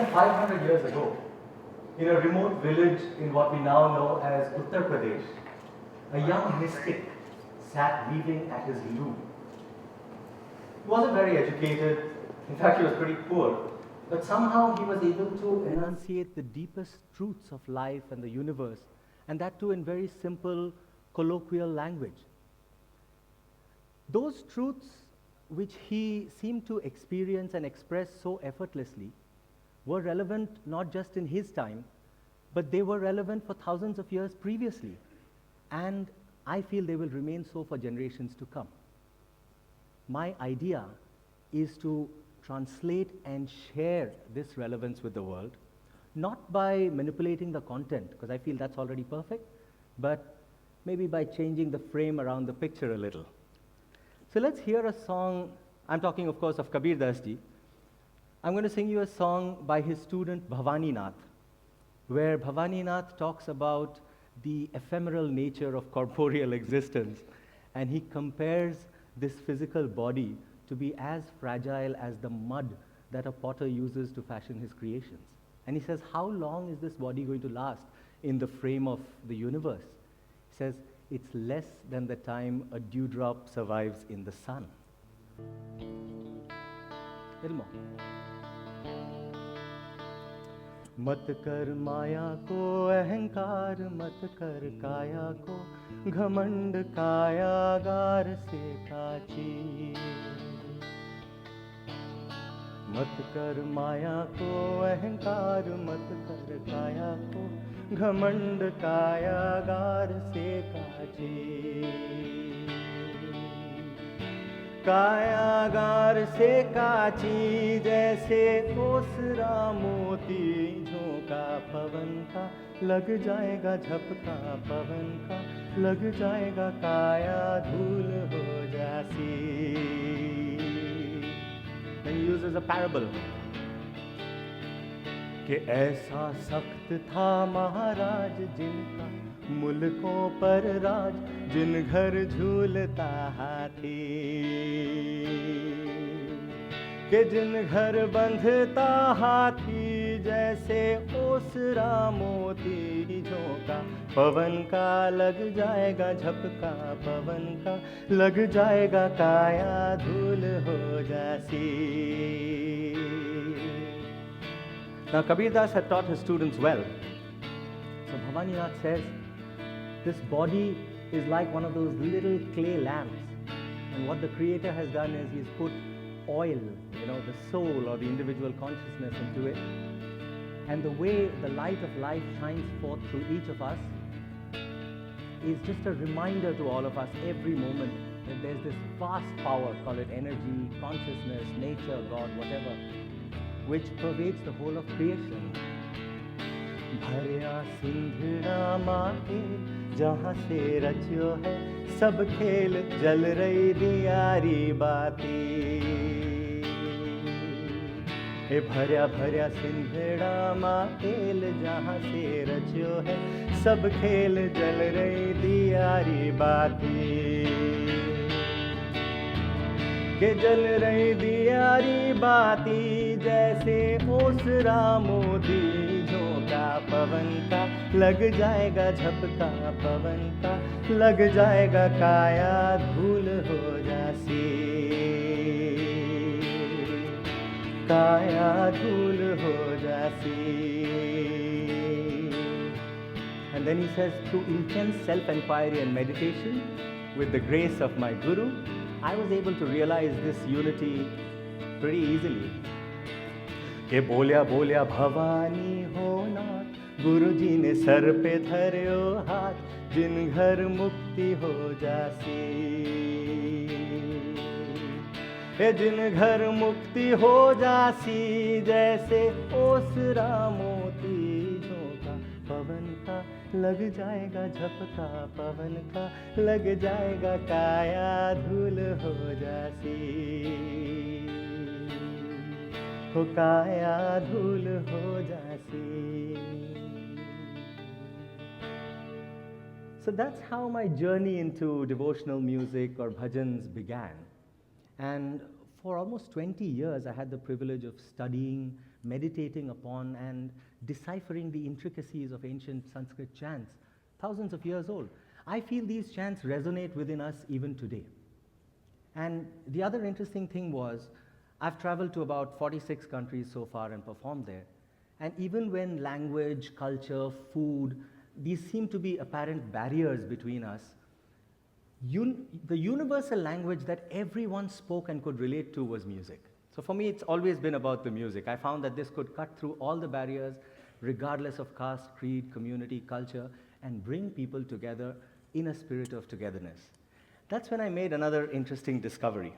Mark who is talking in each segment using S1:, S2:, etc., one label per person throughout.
S1: than 500 years ago, in a remote village in what we now know as Uttar Pradesh, a young mystic sat weaving at his loom. He wasn't very educated, in fact, he was pretty poor, but somehow he was able to enunciate the deepest truths of life and the universe, and that too in very simple, colloquial language. Those truths which he seemed to experience and express so effortlessly were relevant not just in his time, but they were relevant for thousands of years previously. And I feel they will remain so for generations to come. My idea is to translate and share this relevance with the world, not by manipulating the content, because I feel that's already perfect, but maybe by changing the frame around the picture a little. So let's hear a song. I'm talking, of course, of Kabir Das ji. I'm going to sing you a song by his student Bhavani Nath, where Bhavani Nath talks about the ephemeral nature of corporeal existence, and he compares this physical body to be as fragile as the mud that a potter uses to fashion his creations. And he says, how long is this body going to last in the frame of the universe? He says, it's less than the time a dewdrop survives in the sun. Little more. मत कर माया को अहंकार, मत कर काया को घमंड, कायागार से काची। मत कर माया को अहंकार, मत कर काया को घमंड, कायागार से काची। कायागार से काची जैसे ओसरा मोती, झोंका पवन का लग जाएगा, झपका पवन का लग जाएगा, काया धूल हो जासी। Then he uses a parable कि ऐसा सख्त था महाराज जिनका मुल्कों पर राज, जिन घर झूलता हाथी, कि जिन घर बंधता हाथी जैसे ओसरा मोती, झोंका पवन का लग जाएगा, झपका पवन का लग जाएगा, काया धूल हो जासी। Now Kabir Das had taught his students well. So Bhavani Nath says, this body is like one of those little clay lamps, and what the Creator has done is He's put oil, the soul or the individual consciousness into it, and the way the light of life shines forth through each of us is just a reminder to all of us every moment that there's this vast power, call it energy, consciousness, nature, God, whatever, which pervades the whole of creation. भरिया सिंधड़ा माथे जहाँ से रचियो है सब खेल, जल रही दियारी बाती। हे भरिया भरिया सिंधड़ा माथेल जहाँ से रचियो है सब खेल, जल रही दियारी बाती। के जल रही दियारी बाती जैसे ओसरा मोती, झोंका पवन का लग जाएगा, झपका पवन का लग जाएगा, काया धूल हो जासी। काया धूल हो जासी। And then he says, through intense self-inquiry and meditation, with the grace of my Guru, I was able to realize this unity pretty easily. के बोलिया बोलिया भवानी होना, गुरु जी ने सर पे धर्यो हाथ, जिन घर मुक्ति हो जासी। हे जिन घर मुक्ति हो जासी जैसे ओसरा मोती, झोंका पवन का लग जाएगा, झपका पवन का लग जाएगा, काया धूल हो जासी। हो काया धूल हो जासी। So that's how my journey into devotional music or bhajans began. And for almost 20 years, I had the privilege of studying, meditating upon and deciphering the intricacies of ancient Sanskrit chants, thousands of years old. I feel these chants resonate within us even today. And the other interesting thing was, I've traveled to about 46 countries so far and performed there. And even when language, culture, food, these seem to be apparent barriers between us, the universal language that everyone spoke and could relate to was music. So for me, it's always been about the music. I found that this could cut through all the barriers, regardless of caste, creed, community, culture, and bring people together in a spirit of togetherness. That's when I made another interesting discovery.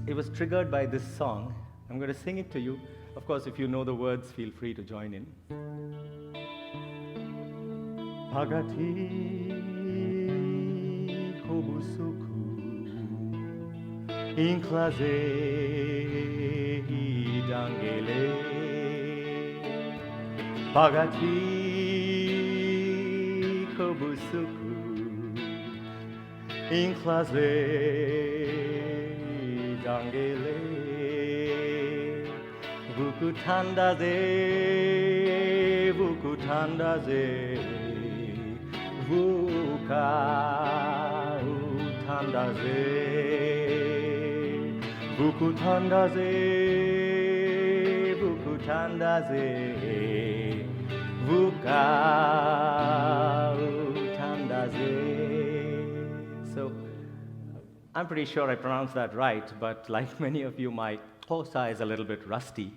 S1: It was triggered by this song. I'm going to sing it to you. Of course, if you know the words, feel free to join in. Bhagati kobusuku inclase dangele Bhagati kobusuku inclase dangele vukutandaze vuka utandaze vukutandaze vuka utandaze. So I'm pretty sure I pronounced that right, but like many of you, my Xhosa is a little bit rusty.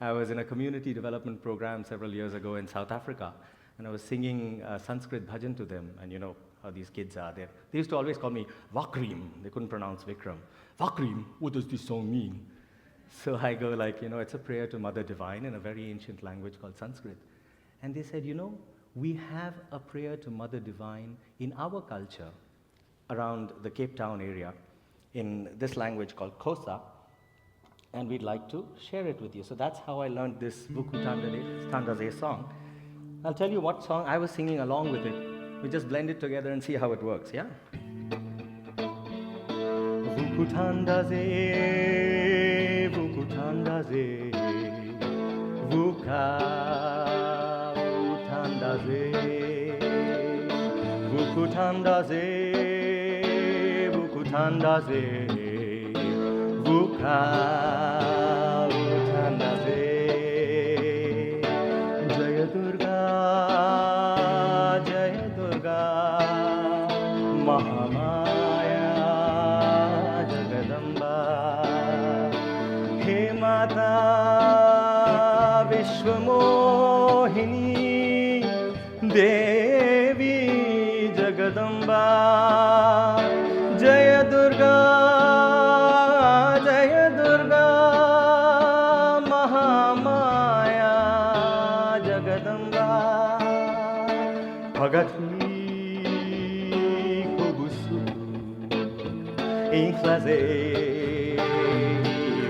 S1: I was in a community development program several years ago in South Africa, and I was singing Sanskrit bhajan to them, and you know how these kids are. They used to always call me Vakrim. They couldn't pronounce Vikram. Vakrim, what does this song mean? So I go like, it's a prayer to Mother Divine in a very ancient language called Sanskrit. And they said, we have a prayer to Mother Divine in our culture around the Cape Town area in this language called Xhosa, and we'd like to share it with you. So that's how I learned this Vukutandaze song. I'll tell you what song I was singing along with it. We just blend it together and see how it works, yeah? Vukutandaze, vuka utandaze, vukutandaze, vuka utandaze. Jaya Durga, Mahamaya Jagadamba, He Mata Vishwamohini, Devi Jagadamba, Jaya Durga, Mahamaya Jagadamba, Bhagati kobusuku inclase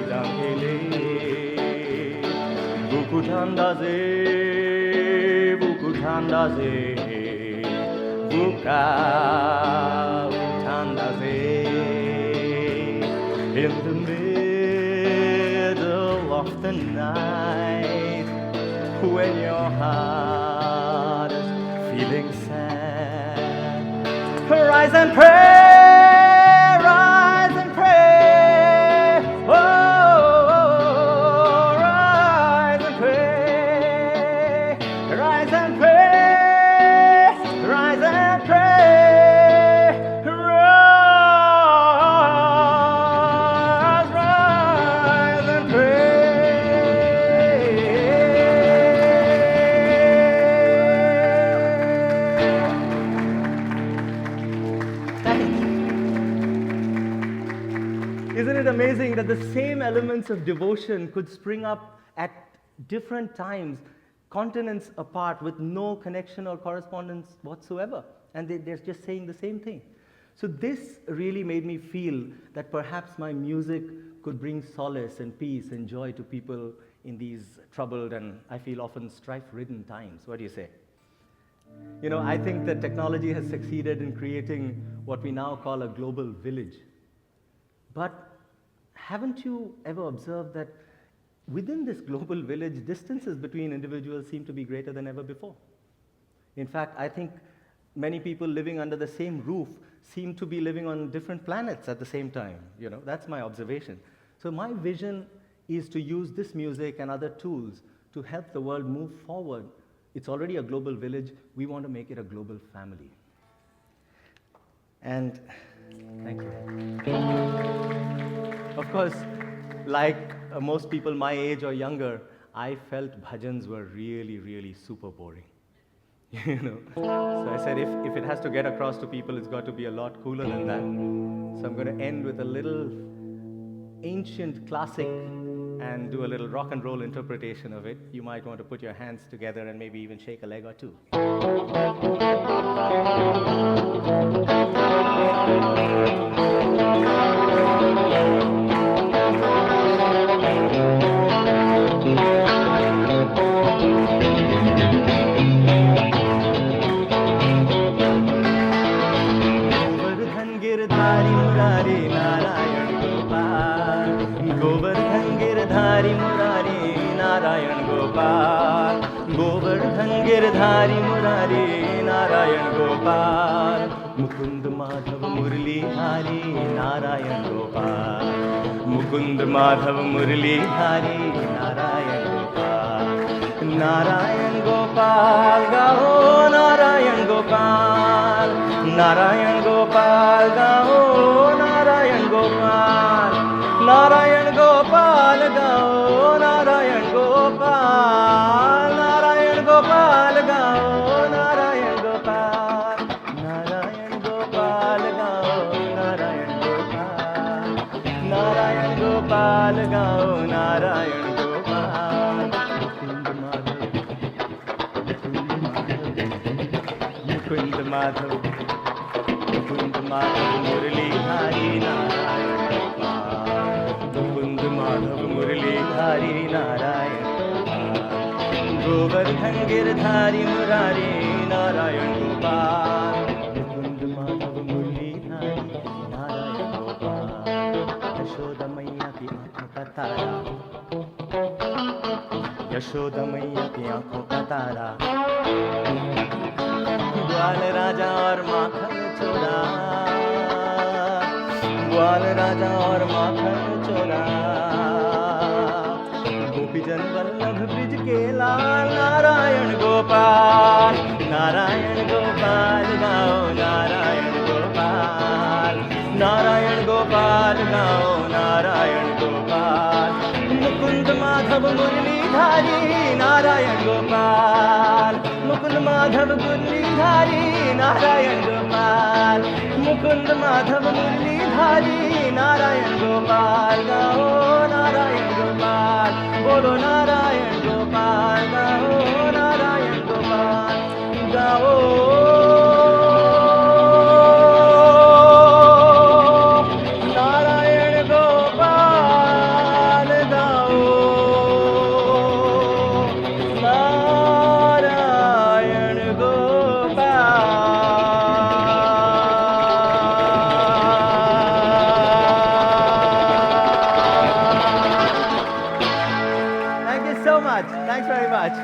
S1: dangele vukutandaze vuka utandaze. In the middle of the night, when your heart is feeling sad, rise and pray, oh, rise and pray, rise and pray, rise and pray, rise and Isn't it amazing that the same elements of devotion could spring up at different times, continents apart, with no connection or correspondence whatsoever? And they're just saying the same thing. So this really made me feel that perhaps my music could bring solace and peace and joy to people in these troubled and, I feel, often strife-ridden times. What do you say? You know, I think that technology has succeeded in creating what we now call a global village. But haven't you ever observed that within this global village, distances between individuals seem to be greater than ever before? In fact, I think many people living under the same roof seem to be living on different planets at the same time. You know, that's my observation. So my vision is to use this music and other tools to help the world move forward. It's already a global village. We want to make it a global family. And thank you. Of course, like most people my age or younger, I felt bhajans were really, really super boring. You know, so I said, if it has to get across to people, it's got to be a lot cooler than that. So I'm going to end with a little ancient classic and do a little rock and roll interpretation of it. You might want to put your hands together and maybe even shake a leg or two.
S2: Govardhan Girdhari Murari Narayan Gopal Mukund Madhav मुरली हारी नारायण गोपाल मुकुंद माधव मुरली हारी नारायण गोपाल नारायण गोपाल गाओ नारायण गोपाल नारायण गोपाल गाओ नारायण गोपाल नारायण गोपाल गाओ नारायण गोपाल नारायण गोपाल गाओ नारायण गोपाल नारायण गोपाल गाओ नारायण गोपाल नारायण गोपाल गाओ नारायण गोपाल मुकुंद माधव मुकुंद माधव मुरली हारी नारायण मुकुंद माधव मुरली हारी नारायण गोवर्धन गिरधारी मुरारी नारायण गोपाल मुकुंद माधव मुरली हारी नारायण गोपाल यशोदा मैया की आंखों का तारा यशोदा मैया की आंखों का तारा ग्वाल राजा और माखन चोरा ग्वाल राजा और माखन चोरा गोपीजन वल्लभ ब्रिज के लाल नारायण गोपाल गाओ नारायण गोपाल नारायण गोपाल गाओ नारायण गोपाल मुकुंद माधव मुरलीधारी नारायण गोपाल मुकुंद माधव मुरलीधारी नारायण गोपाल मुकुंद माधव मुरलीधारी नारायण गोपाल गाओ नारायण गोपाल बोलो नारायण गोपाल गाओ नारायण गोपाल गाओ नारायण गोपाल गाओ Narayan Gopal Thank you so much. Thanks very much.